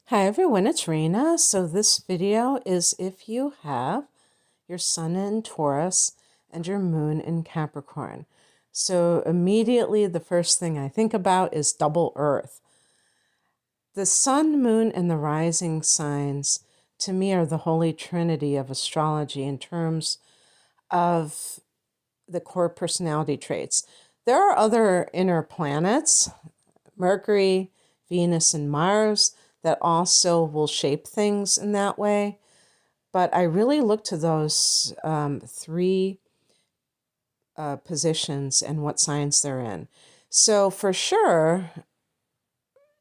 Hi everyone, it's Raina. So this video is if you have your sun in Taurus and your moon in Capricorn. So immediately the first thing I think about is double earth. The sun, moon, and the rising signs to me are the holy trinity of astrology in terms of the core personality traits. There are other inner planets, Mercury, Venus, and Mars, that also will shape things in that way. But I really look to those three positions and what signs they're in. So for sure,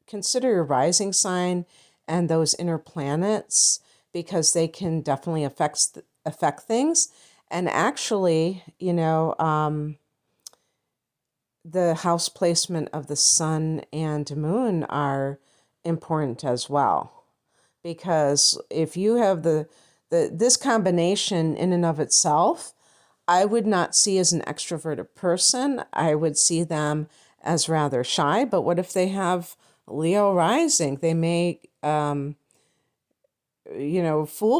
consider your rising sign and those inner planets because they can definitely affect things. And actually, the house placement of the sun and moon are important as well. Because if you have this combination in and of itself, I would not see as an extroverted person. I would see them as rather shy. But what if they have Leo rising? They may, fool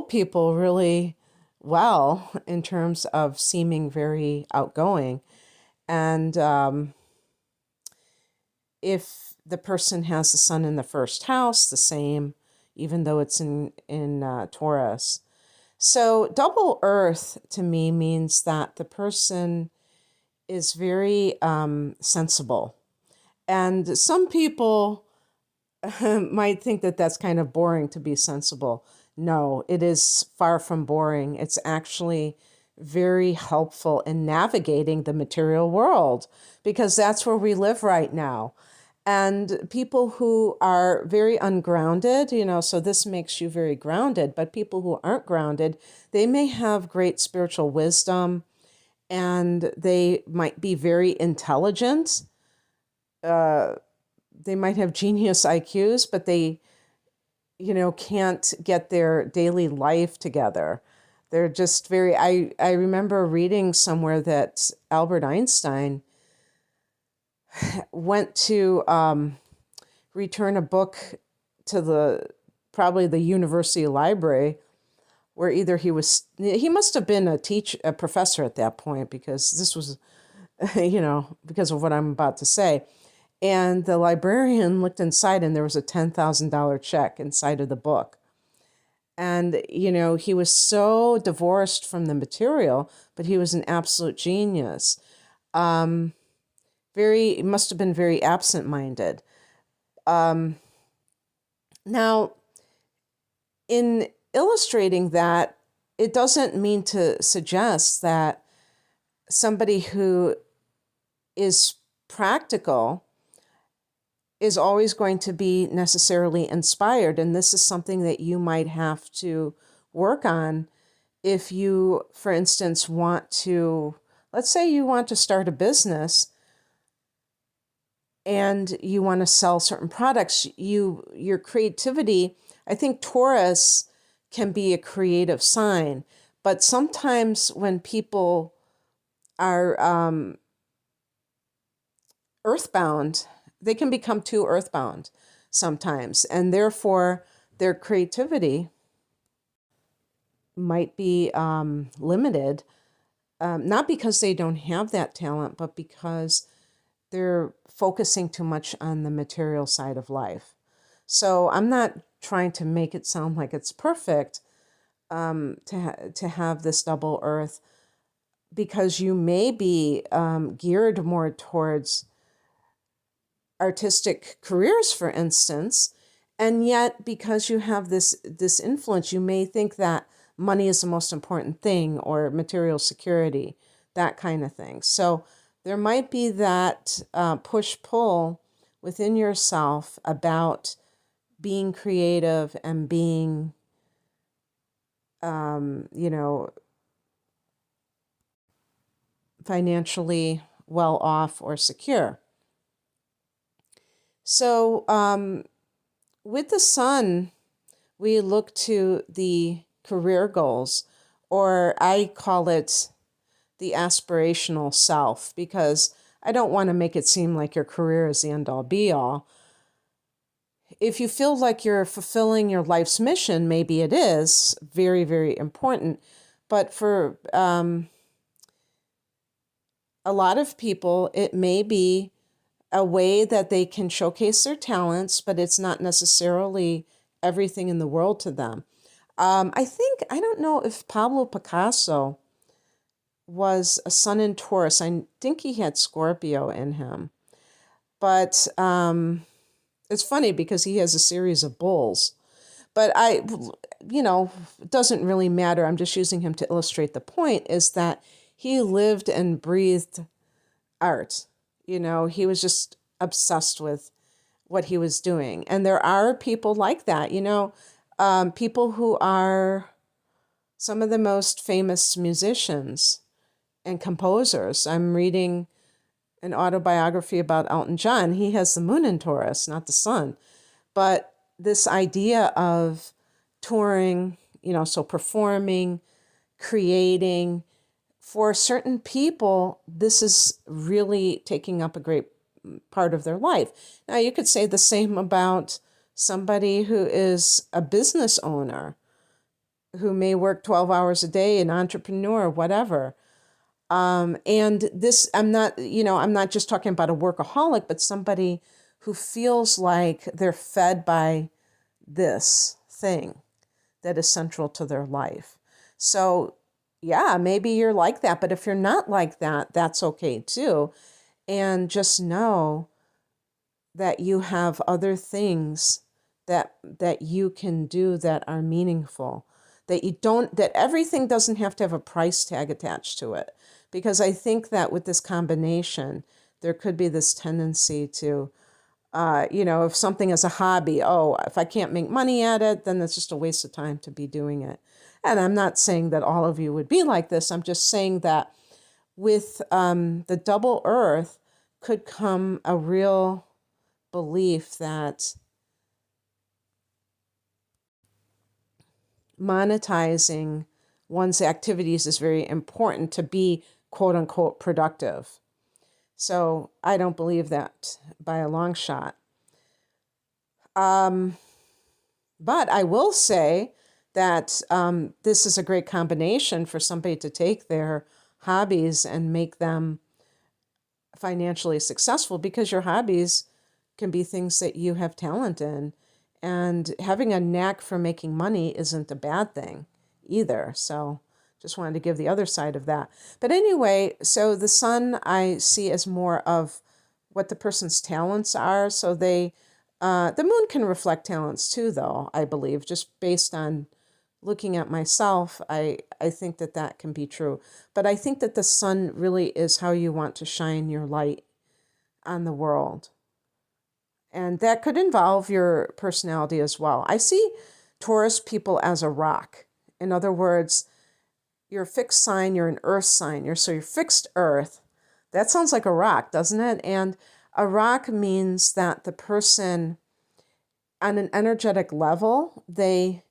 people really well in terms of seeming very outgoing. And if the person has the sun in the first house, the same, even though it's in Taurus. So double earth to me means that the person is very sensible. And some people might think that that's kind of boring to be sensible. No, it is far from boring. It's actually very helpful in navigating the material world because that's where we live right now. And people who are very ungrounded, so this makes you very grounded, but people who aren't grounded, they may have great spiritual wisdom and they might be very intelligent. They might have genius IQs, but they, can't get their daily life together. They're just I remember reading somewhere that Albert Einstein went to return a book to probably the university library where either he must have been a professor at that point because this was, because of what I'm about to say. And the librarian looked inside and there was a $10,000 check inside of the book. And, he was so divorced from the material, but he was an absolute genius. Must have been very absent-minded. Now, in illustrating that, it doesn't mean to suggest that somebody who is practical is always going to be necessarily inspired. And this is something that you might have to work on if you, for instance, let's say you want to start a business and you want to sell certain products, your creativity, I think Taurus can be a creative sign, but sometimes when people are earthbound, they can become too earthbound sometimes, and therefore their creativity might be limited, not because they don't have that talent, but because they're focusing too much on the material side of life. So I'm not trying to make it sound like it's perfect to have this double earth, because you may be geared more towards artistic careers, for instance, and yet because you have this influence, you may think that money is the most important thing or material security, that kind of thing. So there might be that push-pull within yourself about being creative and being, financially well off or secure. So with the sun, we look to the career goals, or I call it the aspirational self, because I don't want to make it seem like your career is the end all be all. if you feel like you're fulfilling your life's mission, maybe it is very, very important. But for a lot of people, it may be a way that they can showcase their talents, but it's not necessarily everything in the world to them. I don't know if Pablo Picasso was a sun in Taurus. I think he had Scorpio in him. But it's funny because he has a series of bulls. But it doesn't really matter. I'm just using him to illustrate the point is that he lived and breathed art. He was just obsessed with what he was doing. And there are people like that, people who are some of the most famous musicians and composers. I'm reading an autobiography about Elton John. He has the moon in Taurus, not the sun. But this idea of touring, so performing, creating, for certain people, this is really taking up a great part of their life. Now, you could say the same about somebody who is a business owner, who may work 12 hours a day, an entrepreneur, whatever. And this, I'm not just talking about a workaholic, but somebody who feels like they're fed by this thing that is central to their life. So, yeah, maybe you're like that, but if you're not like that, that's okay too. And just know that you have other things that you can do that are meaningful. That everything doesn't have to have a price tag attached to it. Because I think that with this combination, there could be this tendency to, if something is a hobby, if I can't make money at it, then it's just a waste of time to be doing it. And I'm not saying that all of you would be like this. I'm just saying that with the double earth could come a real belief that monetizing one's activities is very important to be quote unquote productive. So I don't believe that by a long shot. But I will say that this is a great combination for somebody to take their hobbies and make them financially successful, because your hobbies can be things that you have talent in. And having a knack for making money isn't a bad thing either. So just wanted to give the other side of that. But anyway, so the sun I see as more of what the person's talents are. So the moon can reflect talents too, though, I believe, just based on looking at myself, I think that can be true. But I think that the sun really is how you want to shine your light on the world. And that could involve your personality as well. I see Taurus people as a rock. In other words, you're a fixed sign, you're an earth sign. You're fixed earth. That sounds like a rock, doesn't it? And a rock means that the person, on an energetic level, they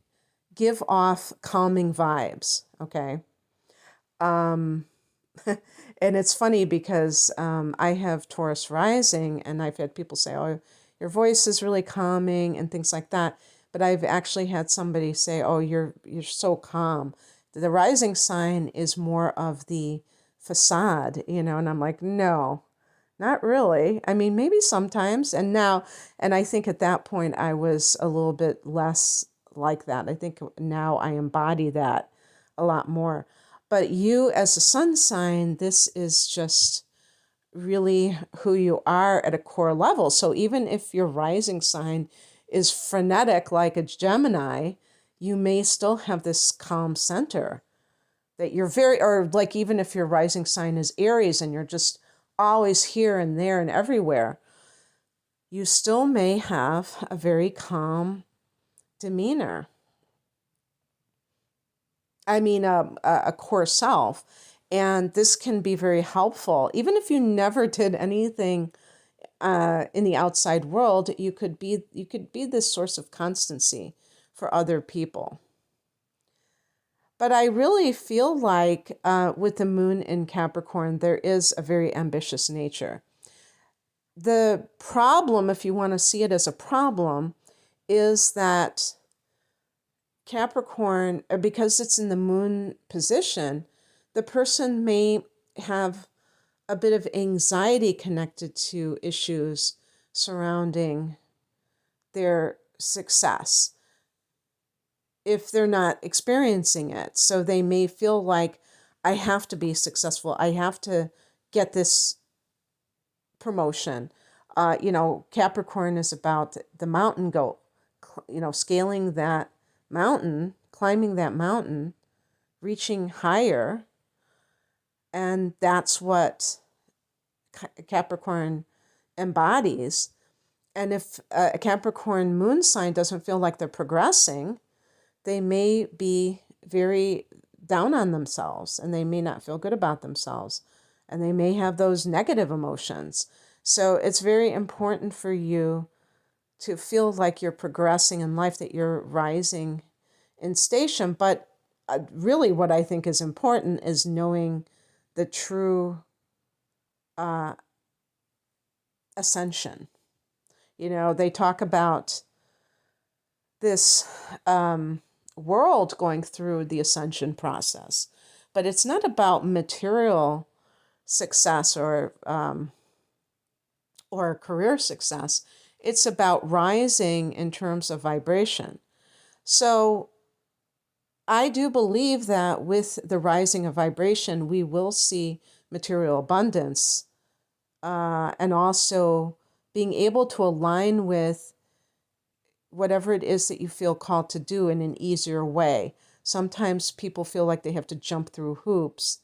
give off calming vibes, okay? And it's funny because I have Taurus rising, and I've had people say, oh, your voice is really calming and things like that. But I've actually had somebody say, oh, you're so calm. The rising sign is more of the facade, and I'm like, no, not really. I mean, maybe sometimes. And I think at that point I was a little bit less like that. I think now I embody that a lot more. But you as a sun sign, this is just really who you are at a core level. So even if your rising sign is frenetic like a Gemini, you may still have this calm center that you're or like even if your rising sign is Aries and you're just always here and there and everywhere, you still may have a very calm demeanor. I mean, a core self. And this can be very helpful. Even if you never did anything in the outside world, you could be this source of constancy for other people. But I really feel like with the moon in Capricorn, there is a very ambitious nature. The problem, if you want to see it as a problem, is that Capricorn, because it's in the moon position, the person may have a bit of anxiety connected to issues surrounding their success if they're not experiencing it. So they may feel like, I have to be successful. I have to get this promotion. Capricorn is about the mountain goat, scaling that mountain, climbing that mountain, reaching higher. And that's what Capricorn embodies. And if a Capricorn moon sign doesn't feel like they're progressing, they may be very down on themselves, and they may not feel good about themselves, and they may have those negative emotions. So it's very important for you to feel like you're progressing in life, that you're rising in station. But really what I think is important is knowing the true ascension. They talk about this world going through the ascension process, but it's not about material success or career success. It's about rising in terms of vibration. So I do believe that with the rising of vibration, we will see material abundance, and also being able to align with whatever it is that you feel called to do in an easier way. Sometimes people feel like they have to jump through hoops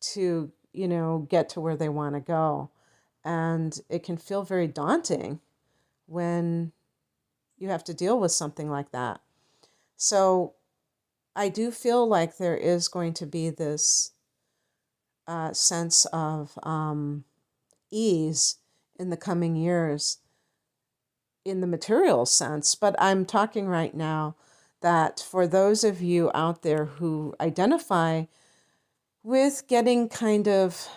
to, get to where they want to go. And it can feel very daunting when you have to deal with something like that. So I do feel like there is going to be this sense of ease in the coming years in the material sense. But I'm talking right now that for those of you out there who identify with getting kind of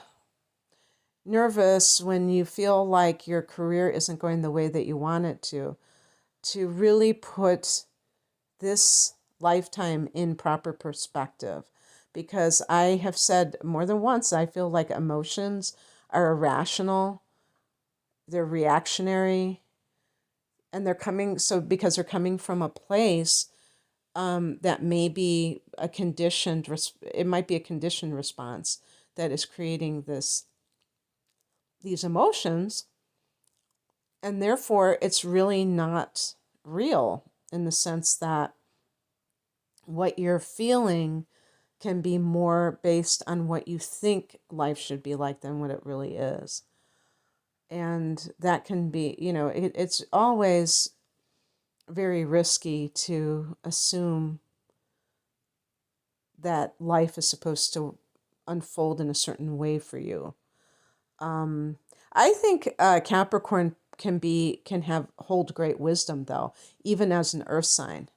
nervous when you feel like your career isn't going the way that you want it to really put this lifetime in proper perspective. Because I have said more than once, I feel like emotions are irrational, they're reactionary, and because they're coming from a place that may be it might be a conditioned response that is creating these emotions, and therefore it's really not real, in the sense that what you're feeling can be more based on what you think life should be like than what it really is. And that can be, it's always very risky to assume that life is supposed to unfold in a certain way for you. I think Capricorn can hold great wisdom, though, even as an earth sign.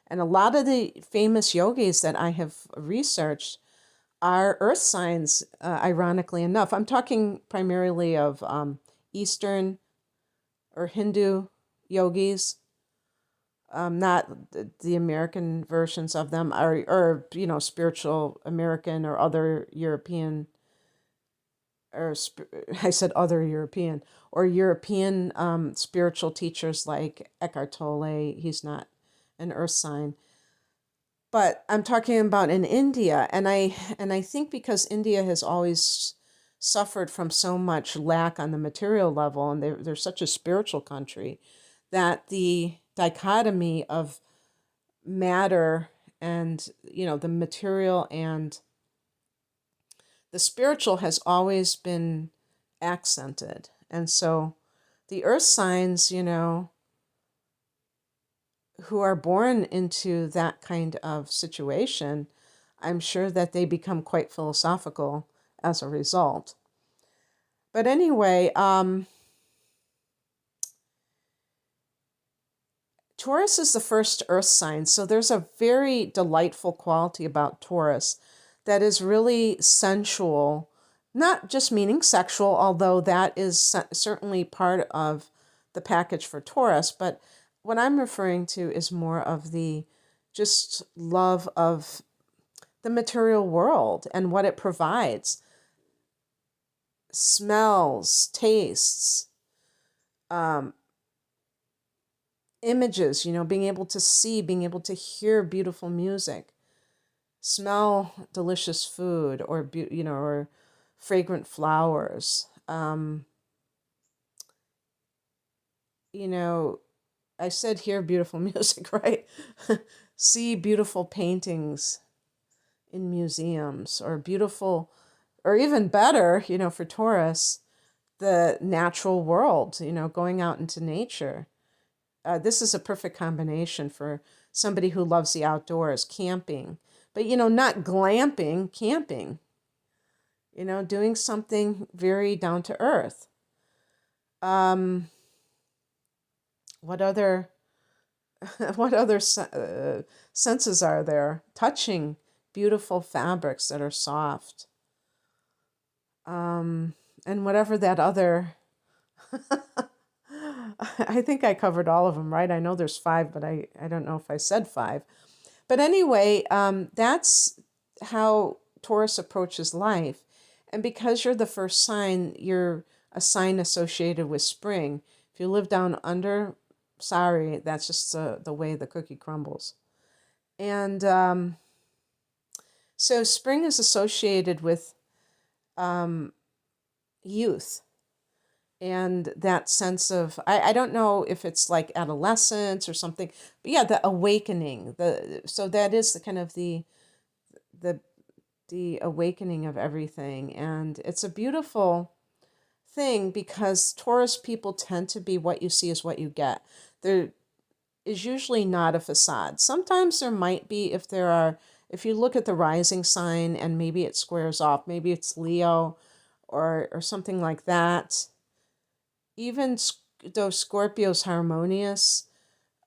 And a lot of the famous yogis that I have researched are earth signs, ironically enough. I'm talking primarily of Eastern or Hindu yogis, not the American versions of them, or spiritual American or other European, I said other European, or European spiritual teachers like Eckhart Tolle. He's not an earth sign. But I'm talking about in India, and I think because India has always suffered from so much lack on the material level, and they're such a spiritual country, that the dichotomy of matter and the material and the spiritual has always been accented. And so the earth signs, who are born into that kind of situation, I'm sure that they become quite philosophical as a result. But anyway, Taurus is the first earth sign, so there's a very delightful quality about Taurus that is really sensual, not just meaning sexual, although that is certainly part of the package for Taurus, but what I'm referring to is more of the just love of the material world and what it provides. Smells, tastes, um, images, being able to see, being able to hear beautiful music, smell delicious food, or or fragrant flowers. You know, I said hear beautiful music, right? See beautiful paintings in museums, or beautiful, or even better, for Taurus, the natural world, going out into nature. This is a perfect combination for somebody who loves the outdoors, camping, but, not glamping, camping, doing something very down to earth. What other what other senses are there? Touching beautiful fabrics that are soft. And whatever that other, I think I covered all of them, right? I know there's 5, but I don't know if I said 5. But anyway, that's how Taurus approaches life. And because you're the first sign, you're a sign associated with spring. If you live down under, sorry, that's just the way the cookie crumbles. And so spring is associated with youth, and that sense of, I don't know if it's like adolescence or something, but yeah, the awakening. So that is the kind of the awakening of everything, and it's a beautiful thing because Taurus people tend to be what you see is what you get. There is usually not a facade. Sometimes there might be if you look at the rising sign and maybe it squares off, maybe it's Leo or something like that. Even though Scorpio's harmonious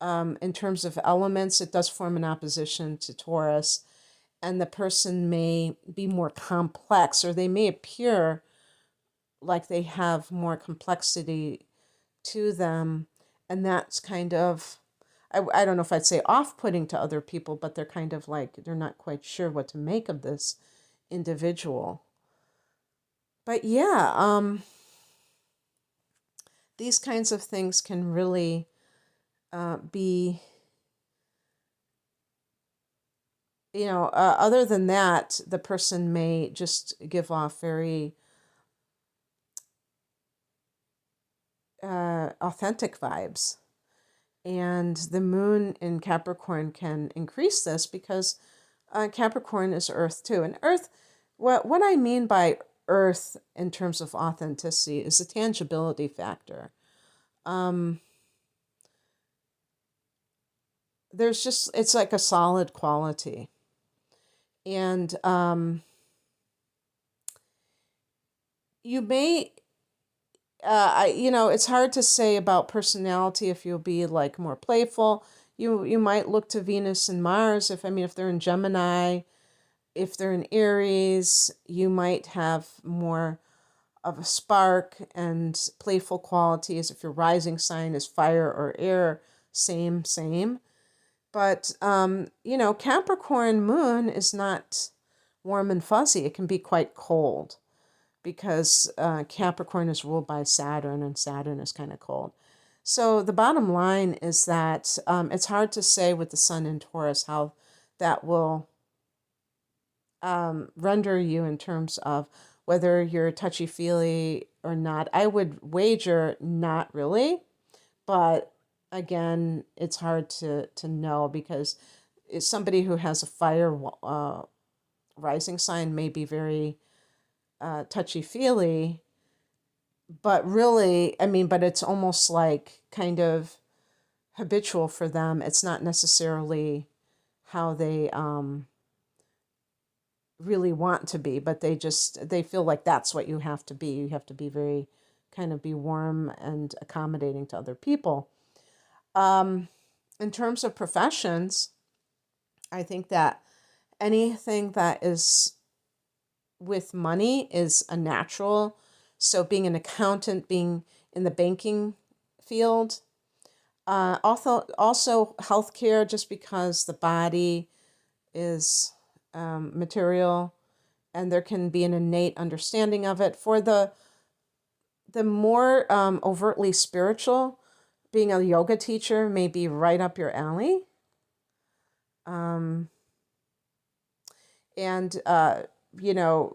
in terms of elements, it does form an opposition to Taurus, and the person may be more complex, or they may appear like they have more complexity to them, and that's kind of, I don't know if I'd say off-putting to other people, but they're kind of like, they're not quite sure what to make of this individual. But yeah, these kinds of things can really be, other than that, the person may just give off very authentic vibes. And the moon in Capricorn can increase this because Capricorn is Earth too. And Earth, what I mean by Earth in terms of authenticity is the tangibility factor. It's like a solid quality. And you may, it's hard to say about personality if you'll be like more playful. You might look to Venus and Mars if they're in Gemini. If they're in Aries, you might have more of a spark and playful qualities. If your rising sign is fire or air, same. But, Capricorn moon is not warm and fuzzy. It can be quite cold because Capricorn is ruled by Saturn, and Saturn is kind of cold. So the bottom line is that it's hard to say with the sun in Taurus how that will render you in terms of whether you're touchy-feely or not. I would wager not really, but again, it's hard to know because somebody who has a fire rising sign may be very touchy-feely, but really, but it's almost like kind of habitual for them. It's not necessarily how they really want to be, but they feel like that's what you have to be. You have to be very be warm and accommodating to other people. In terms of professions, I think that anything that is with money is a natural. So being an accountant, being in the banking field, Also healthcare, just because the body is material, and there can be an innate understanding of it. For the more overtly spiritual, being a yoga teacher may be right up your alley. And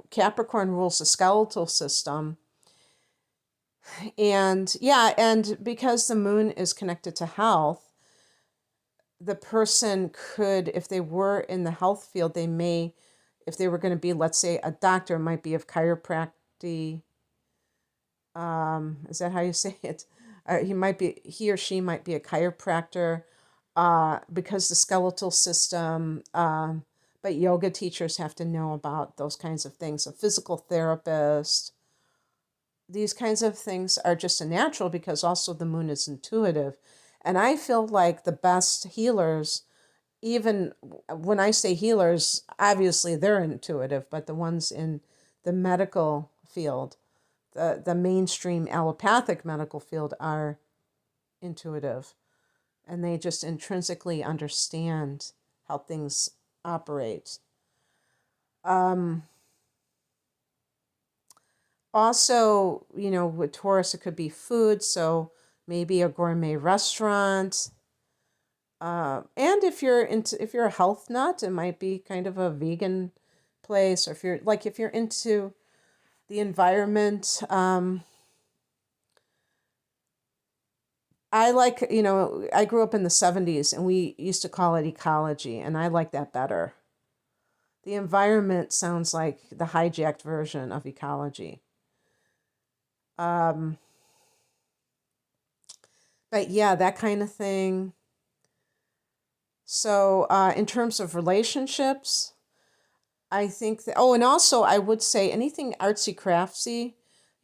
Capricorn rules the skeletal system. And and because the moon is connected to health, the person could, if they were in the health field, they may, if they were going to be, let's say, a doctor, might be of chiropractic. Is that how you say it? He or she might be a chiropractor, because the skeletal system. But yoga teachers have to know about those kinds of things. A physical therapist. These kinds of things are just a natural, because also the moon is intuitive. And I feel like the best healers, even when I say healers, obviously they're intuitive, but the ones in the medical field, the mainstream allopathic medical field, are intuitive. And they just intrinsically understand how things operate. Also, with Taurus, it could be food. So maybe a gourmet restaurant. And if you're a health nut, it might be kind of a vegan place. Or if you're into the environment, I grew up in the 70s, and we used to call it ecology, and I like that better. The environment sounds like the hijacked version of ecology. But yeah, that kind of thing. So in terms of relationships, I think that, and also I would say anything artsy craftsy,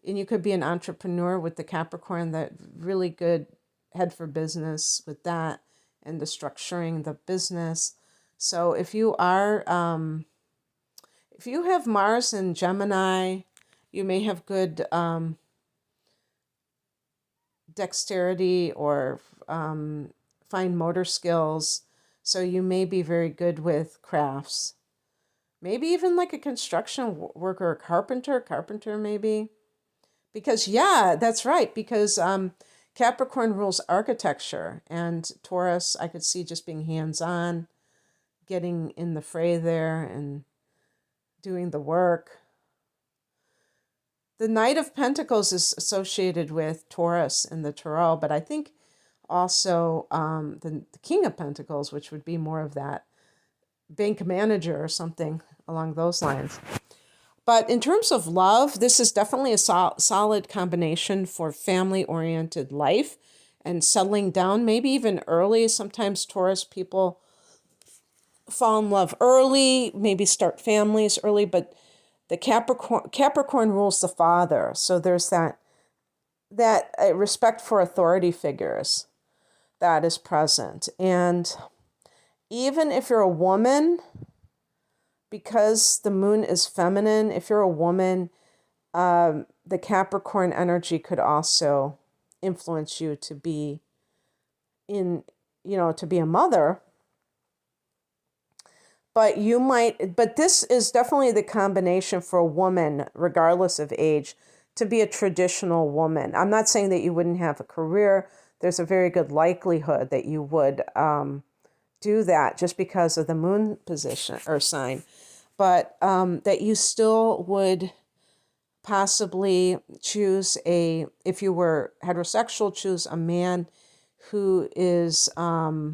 and you could be an entrepreneur with the Capricorn, that really good head for business with that, and the structuring the business. So if you have Mars in Gemini, you may have good dexterity or fine motor skills. So you may be very good with crafts. Maybe even like a construction worker, carpenter maybe. Because, yeah, that's right. Because Capricorn rules architecture, and Taurus, I could see just being hands-on, getting in the fray there and doing the work. The Knight of Pentacles is associated with Taurus in the Tarot, but I think also the King of Pentacles, which would be more of that bank manager or something along those lines. But in terms of love, this is definitely a solid combination for family-oriented life and settling down, maybe even early. Sometimes Taurus people fall in love early, maybe start families early, but the Capricorn rules the father. So there's that respect for authority figures that is present. And even if you're a woman, because the moon is feminine, if you're a woman, the Capricorn energy could also influence you to be to be a mother. But this is definitely the combination for a woman, regardless of age, to be a traditional woman. I'm not saying that you wouldn't have a career. There's a very good likelihood that you would do that just because of the moon position or sign. But that you still would possibly choose if you were heterosexual, choose a man who is more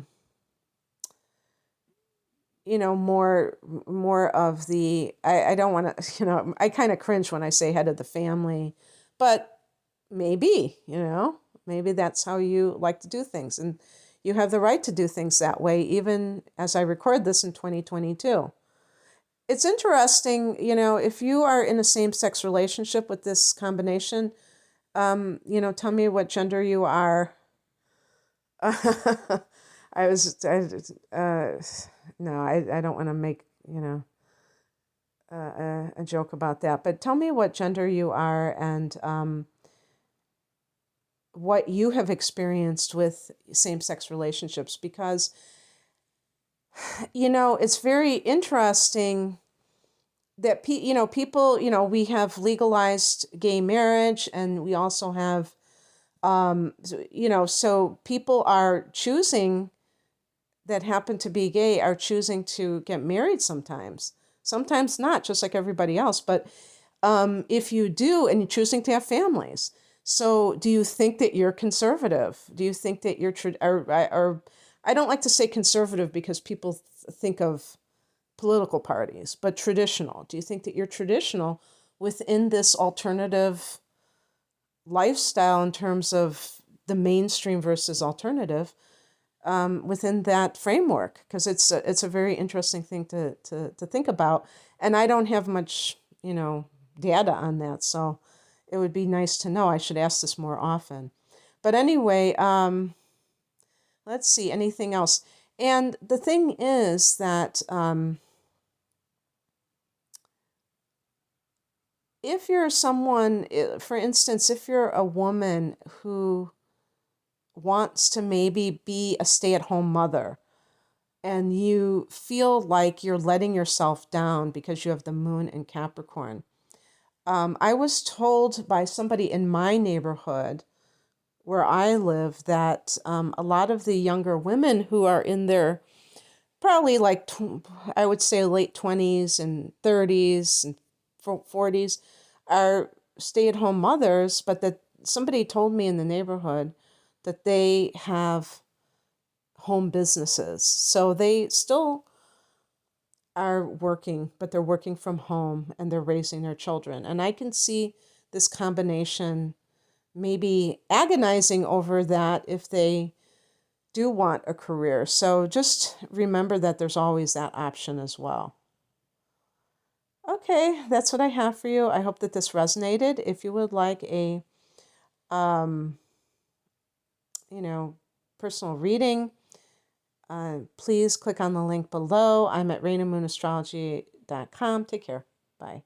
of the, I don't want to, I kind of cringe when I say head of the family, but maybe that's how you like to do things, and you have the right to do things that way, even as I record this in 2022. It's interesting, if you are in a same-sex relationship with this combination, tell me what gender you are. No, I don't want to make, a joke about that, but tell me what gender you are, and what you have experienced with same-sex relationships, because, it's very interesting that, people, we have legalized gay marriage, and we also have, so people are choosing, that happen to be gay, are choosing to get married sometimes not, just like everybody else. But if you do, and you're choosing to have families, so do you think that you're conservative? Do you think that you're, or I don't like to say conservative, because people think of political parties, but traditional. Do you think that you're traditional within this alternative lifestyle, in terms of the mainstream versus alternative, within that framework? Because it's a very interesting thing to think about. And I don't have much, data on that. So it would be nice to know. I should ask this more often. But anyway, let's see, anything else? And the thing is that, if you're someone, for instance, if you're a woman who wants to maybe be a stay-at-home mother, and you feel like you're letting yourself down because you have the moon in Capricorn. I was told by somebody in my neighborhood where I live that, a lot of the younger women who are in their, probably like, I would say late 20s and 30s and 40s, are stay-at-home mothers, but that somebody told me in the neighborhood that they have home businesses. So they still are working, but they're working from home, and they're raising their children. And I can see this combination maybe agonizing over that if they do want a career. So just remember that there's always that option as well. Okay, that's what I have for you. I hope that this resonated. If you would like a, um, personal reading, please click on the link below. I'm at rainamoonastrology.com. Take care. Bye.